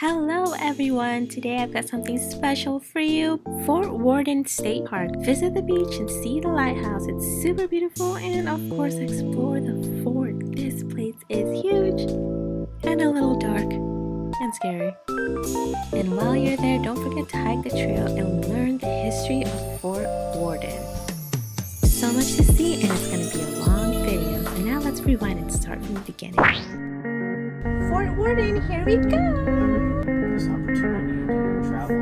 Hello everyone! Today I've got something special for you. Fort Worden State Park. Visit the beach and see the lighthouse. It's super beautiful, and of course explore the fort. This place is huge and a little dark and scary. And while you're there, don't forget to hike the trail and learn the history of Fort Worden. So much to see, and it's going to be a long video. So now let's rewind and start from the beginning. Fort Worden, here we go! This opportunity to travel.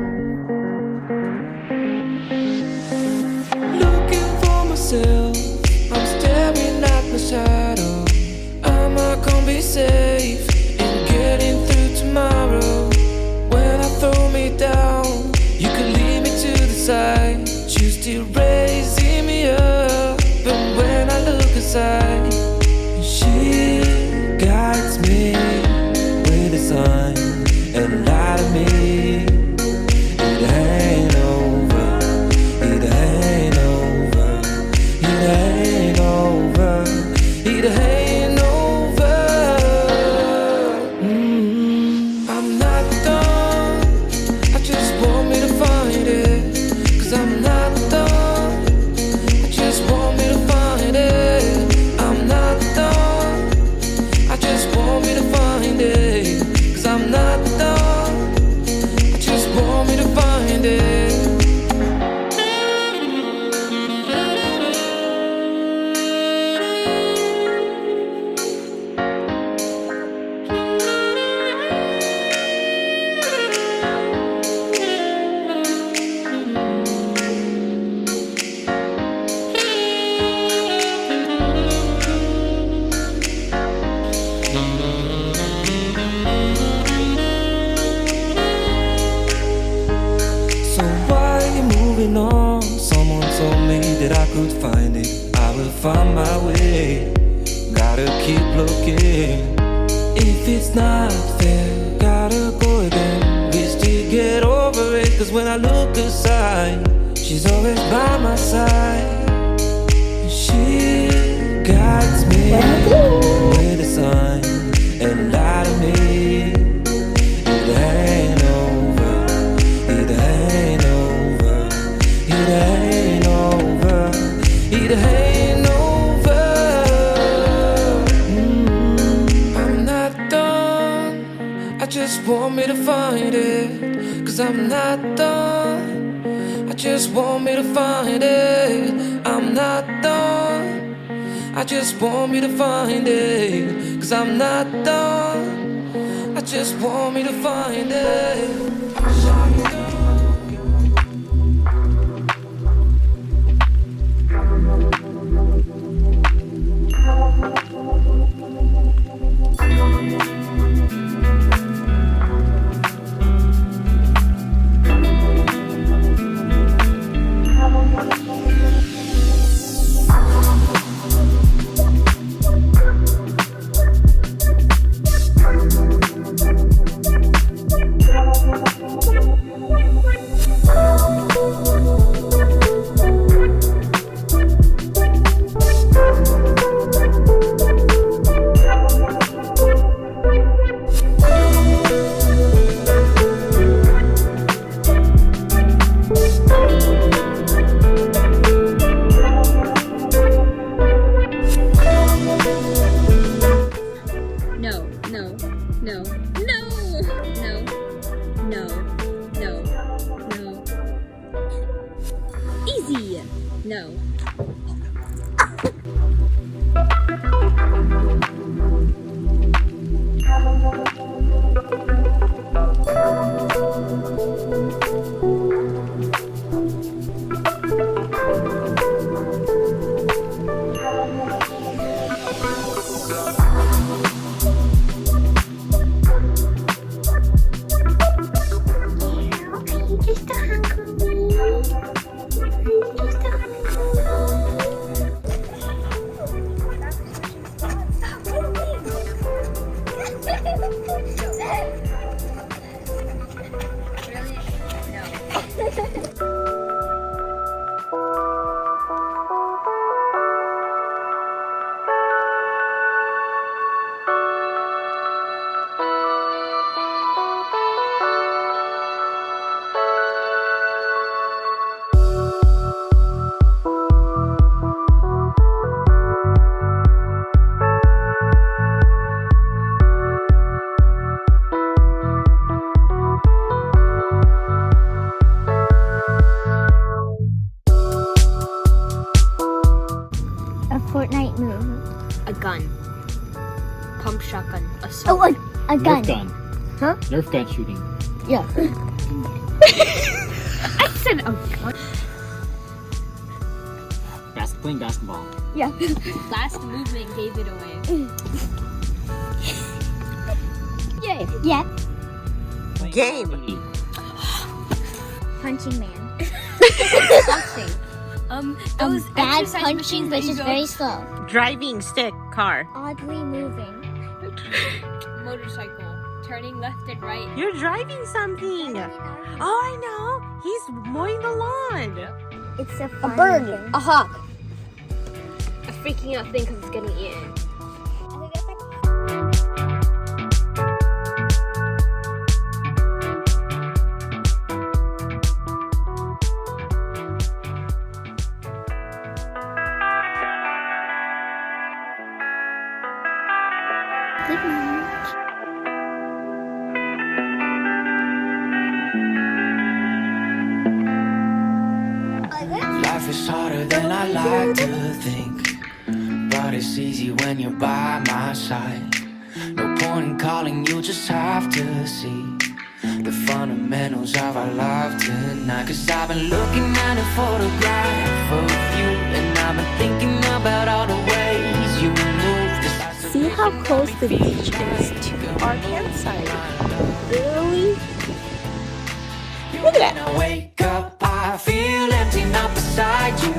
Looking for myself, I'm staring at my shadow. Am I gonna be safe in getting through tomorrow? When I throw me down, you can lead me to the side. You still raising me up, but when I look aside, she guides me with a sign and lie to me. It ain't over, it ain't over, it ain't over, it ain't over. I'm not done, I just want me to find it. Cause I'm not done, I just want me to find it. I'm not done, I just want me to find it. Cause I'm not done, I just want me to find it. So why are you moving on? Someone told me that I could find it. I will find my way. Gotta keep looking. If it's not fair, gotta go again. We still get over it. Cause when I look aside, she's always by my side. She guides me with a sign and lie to me. It ain't over, it ain't over, it ain't over, it ain't over. I'm not done, I just want me to find it. Cause I'm not done, I just want me to find it. I'm not done, I just want me to find it. Cause I'm not done, I just want me to find it. Easy. No. Just a hug of me. Just a hug of me. A gun. Nerf gun. Huh? Nerf gun shooting. Yeah. I said a gun. Playing basketball. Yeah. Last movement gave it away. Yay. Yeah. Game. Punching man. Those Bad exercise punching, machines but that you just go- very slow. Driving stick car. Oddly moving. motorcycle, turning left and right. You're driving something. Oh, I know. He's mowing the lawn. It's a bird. A hawk. A freaking out thing because it's getting eaten. Good morning. Life is harder than I like to think, but it's easy when you're by my side. No point in calling, you just have to see the fundamentals of our life tonight. Cause I've been looking at a photograph of you, and I've been thinking about all the ways you move. See how close the beach is to our campsite. Literally. Look at that. When I wake up, I feel empty, not beside you.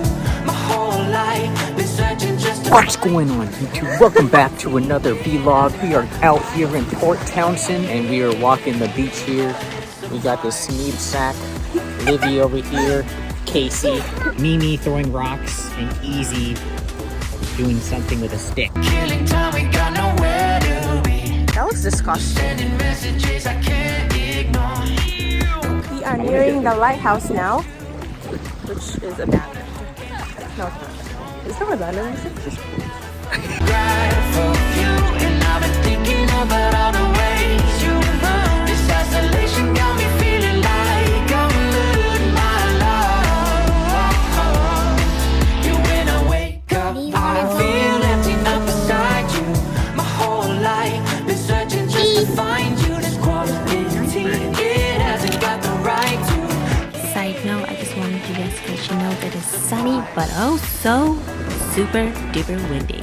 My whole life been searching just to What's going on, YouTube? Welcome back to another vlog. We are out here in Port Townsend and we are walking the beach here. We got this Sneed sack, Livi over here, Casey, Mimi throwing rocks, and Easy doing something with a stick. killing time, we got nowhere to be. That looks disgusting. Sending messages I can't ignore. We are nearing the lighthouse now, which is abandoned. No, it's not. It's not abandoned, is it? Right for you, and I've been thinking about all the ways you move. This isolation got me feeling like I'm losing my love. You when I wake up, I feel empty, not beside you. My whole life been searching just to find you. This quarantine, it hasn't got the right to. Side note, I just wanted you guys to let you know that it's sunny, but oh so super duper windy.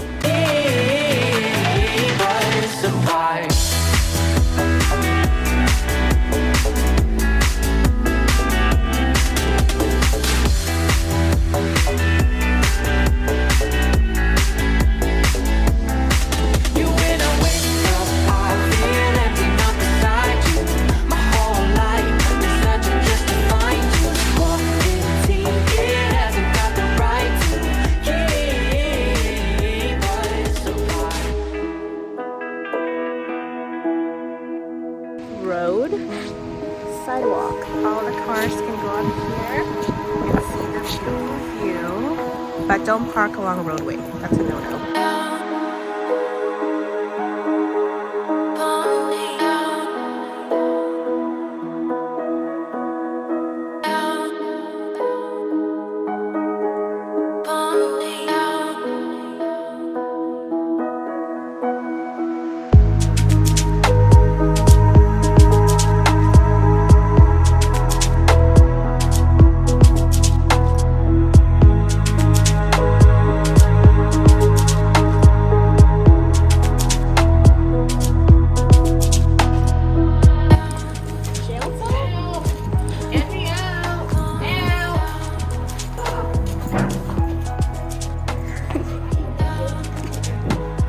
But it's a vibe. You when I wake up, I feel empty, not beside you. My whole life been searching just to find you. Quarantine, it hasn't got the right to. Yeah, but it's a vibe. Road, sidewalk. All the cars can go up here. You can see the beautiful view. But don't park along roadway. That's a no-no.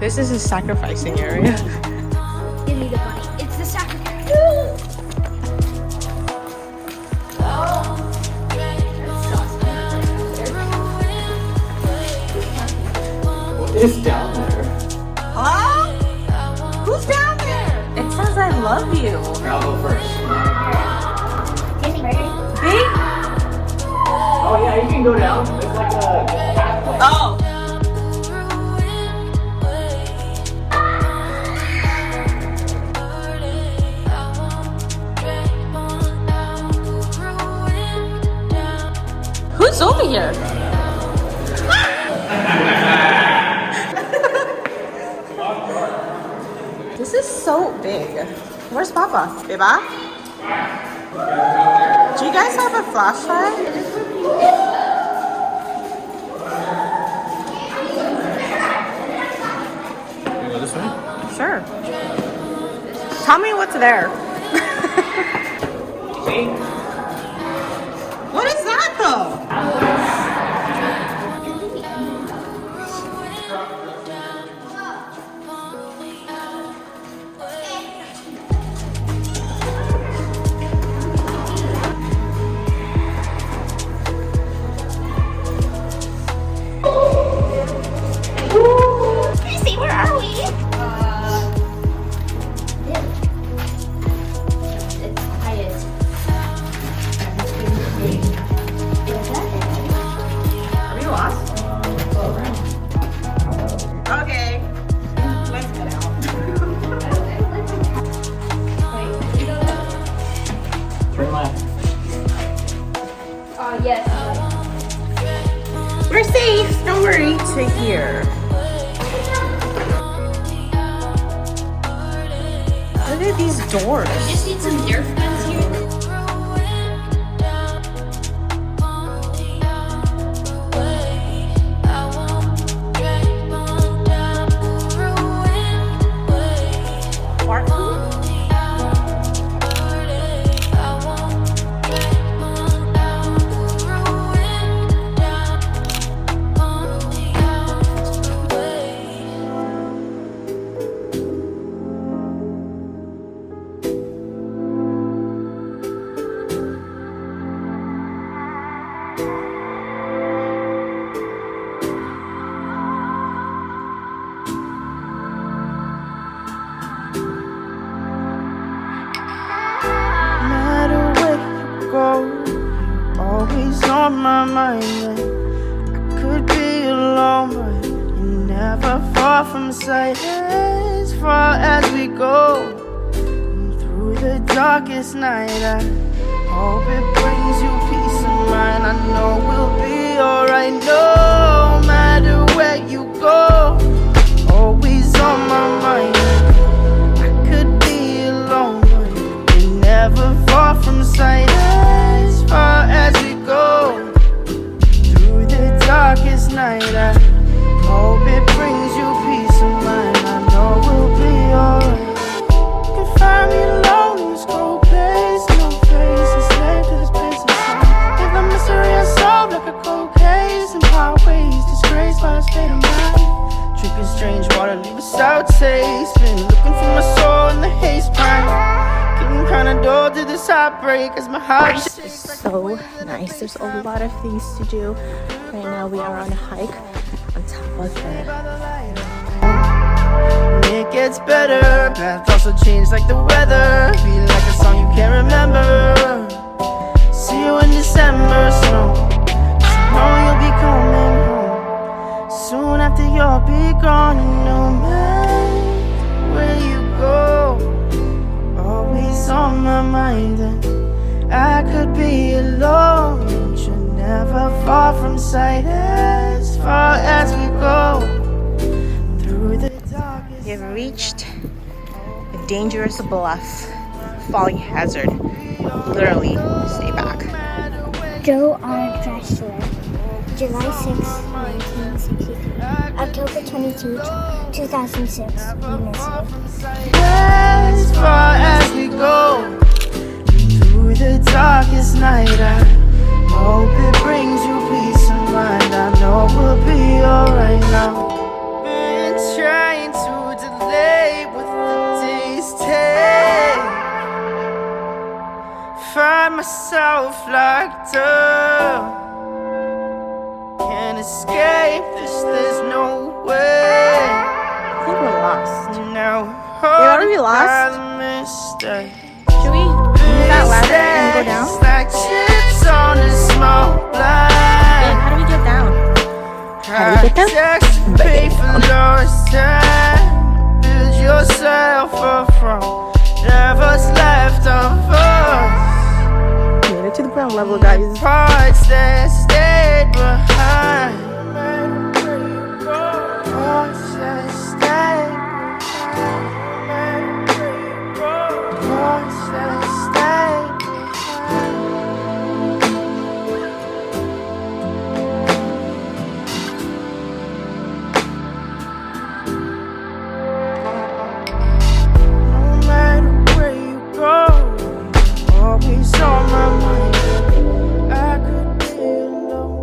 This is a sacrificing area. Give me the bunny. It's the sacrifice. What is down there? Hello? Who's down there? It says I love you. I'll go first. Big? Oh yeah, you can go down. It's like a pathway. Oh. Who's over here? This is so so big. Where's Papa? Beba? Do you guys have a flashlight? Can we go this way? Sure. Tell me what's there. What is that though? Lucy, where are we? It's quiet. Are we lost? Okay. Let's get out. Turn left. Yes. We're safe. Don't worry. To here. Look at these doors. Just need some deer fence here. Always on my mind. I could be alone, but you're never far from sight. As far as we go, and through the darkest night, I hope it brings you peace of mind. I know we'll be alright, no matter where you go. Always on my mind. I could be alone, but you're never far from sight. As far as we go, through the darkest night, I hope it brings you peace of mind. I know we'll be alright. You can find me alone in this cold place, no face, a slave to this place inside. If the mystery is solved like a cold case, and highways disgraced by this fate of mine. Drinking strange water, leave a sour taste. Been looking for my soul in the haze pine. Kinda dull to this heartbreak as my heart It's so nice. There's a lot of things to do. Right now we are on a hike on top of the... It gets better, path also changed like the weather. Feel like a song you can't remember. See you in December, snow. I know you'll be coming home soon after you'll be gone. And no matter where you go, always on my mind. And I could be alone, but you're never far from sight. As far as we go, through the darkest. We have reached a dangerous bluff. Falling hazard. Literally, stay back. Joe on a dress tour. July 6, 1962. October 22, 2006. As far as we go, through the darkest night, I hope it brings you peace of mind. I know we'll be alright now. Been trying to delay with the days take. Find myself locked up. Can't escape this, there's no way. I think we're lost. Now, are we lost? Should we use that ladder and go down? Like chips on a small Yeah, blind. how do we get down? How do we get down? By Pay getting for down. lost time. Build yourself up from whatever's left of us. Made it to the ground level, guys. Parts that stayed behind. Parts that stayed behind. more peace on my mind. I could be alone.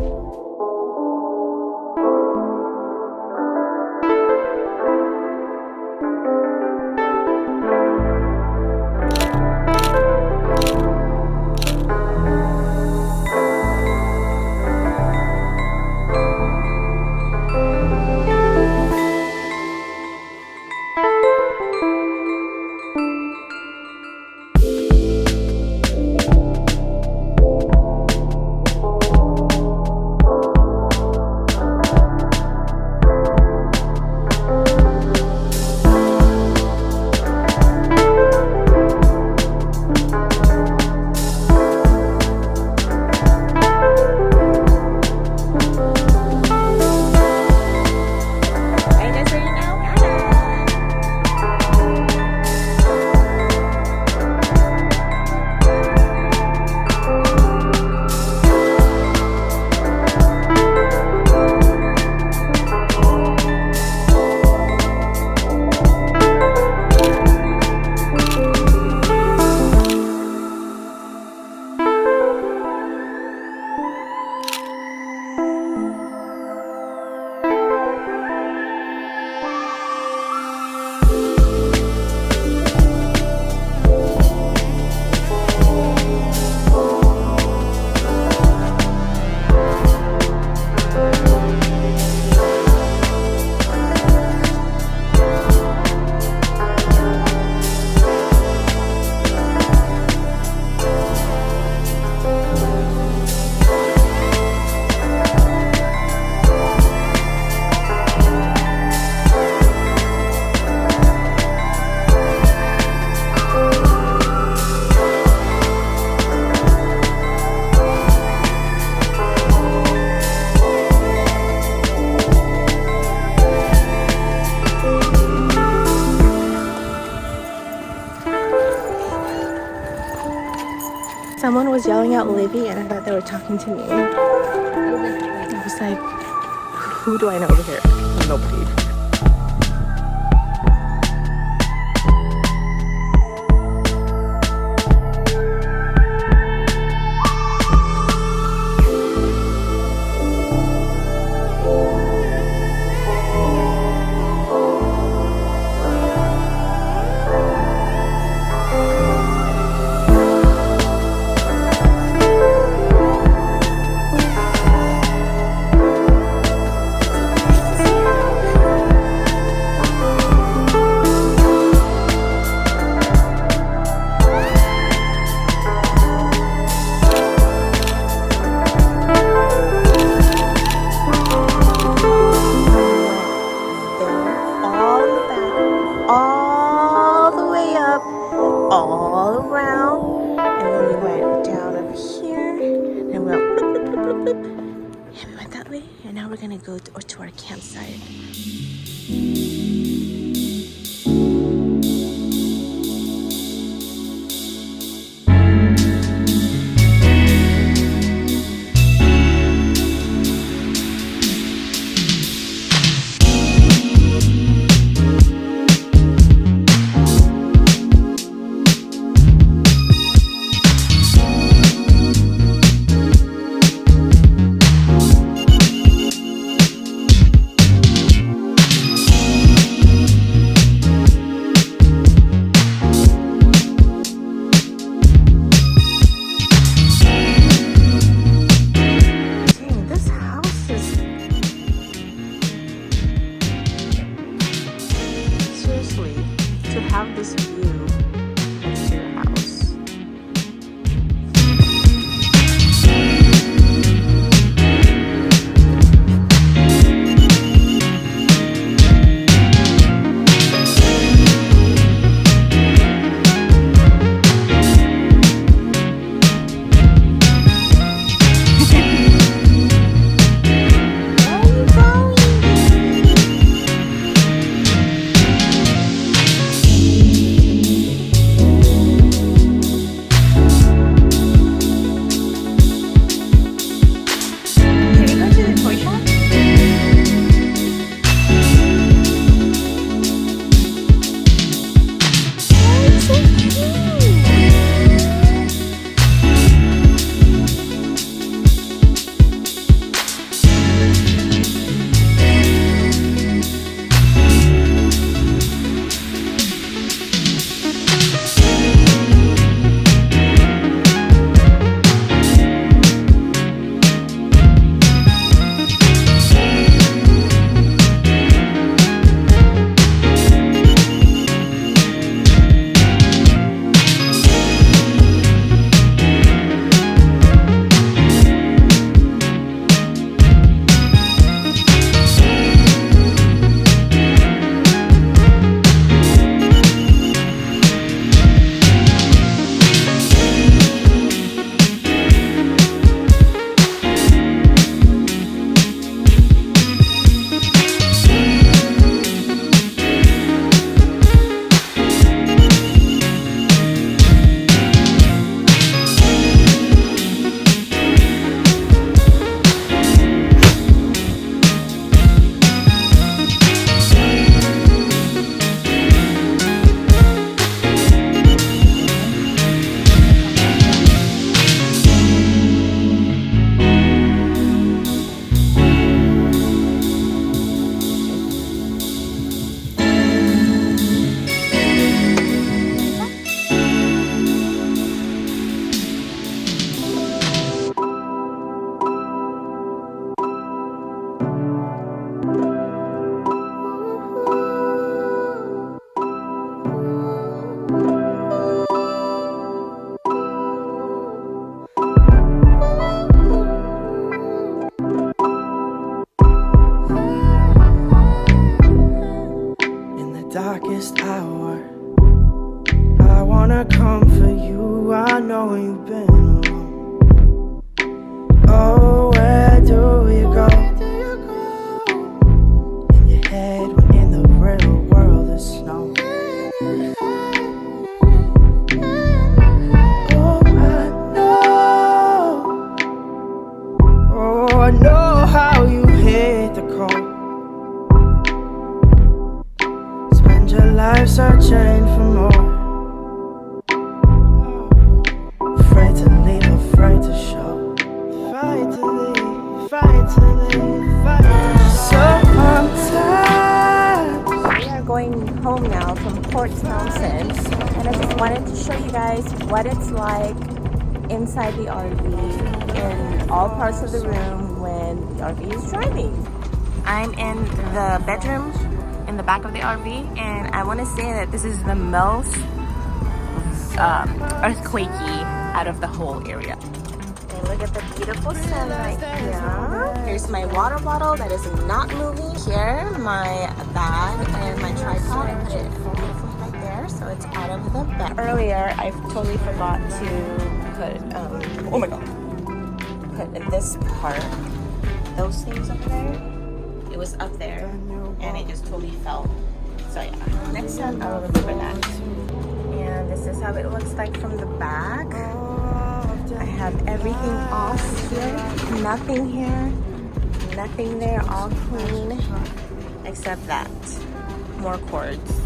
Someone was yelling out Livi and I thought they were talking to me. I was like, who do I know over here? Nobody. All around, and then we went down over here, and we went that way, and now we're gonna go to our campsite. been alone. Oh, where do you go? In your head when in the real world is snow. Oh, I know how you hit the cold. Spend your life searching for more. Afraid to leave, afraid to show. Fight to leave, fight to leave, fight to leave. Sometimes We are going home now from Port Townsend, and I just wanted to show you guys what it's like inside the RV in all parts of the room when the RV is driving. I'm in the bedroom in the back of the RV, and I want to say that this is the most earthquakey out of the whole area. And look at the beautiful sun right here. Here's my water bottle that is not moving. Here, my bag and my tripod. I put it beautifully right there, so it's out of the bed. Earlier, I totally forgot to put, oh my god, put this part, those things over there. It was up there, and it just totally fell. So yeah, next time I will remember that. And this is how it looks like from the back. I have everything off here, nothing here, nothing there, all clean, except that, more cords.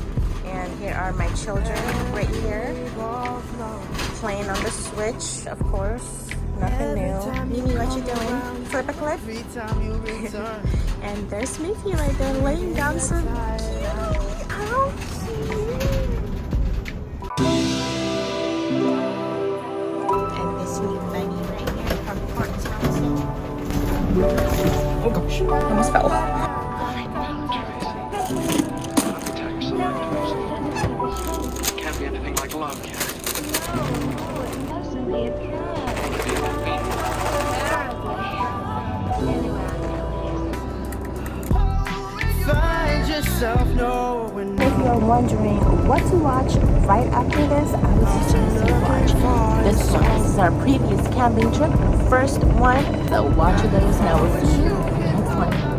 And here are my children right here, playing on the Switch, of course, nothing new. Mimi, what you doing? Flip a clip? And there's Mickey right there, laying down some cute. How cute! And this new bunny right here from Port Townsend. Oh gosh, almost fell. Can't be anything like love, can it? find yourself knowing. If you're wondering what to watch right after this, I would suggest you watch this one. This is our previous camping trip. First one, so watch those now. See you next one.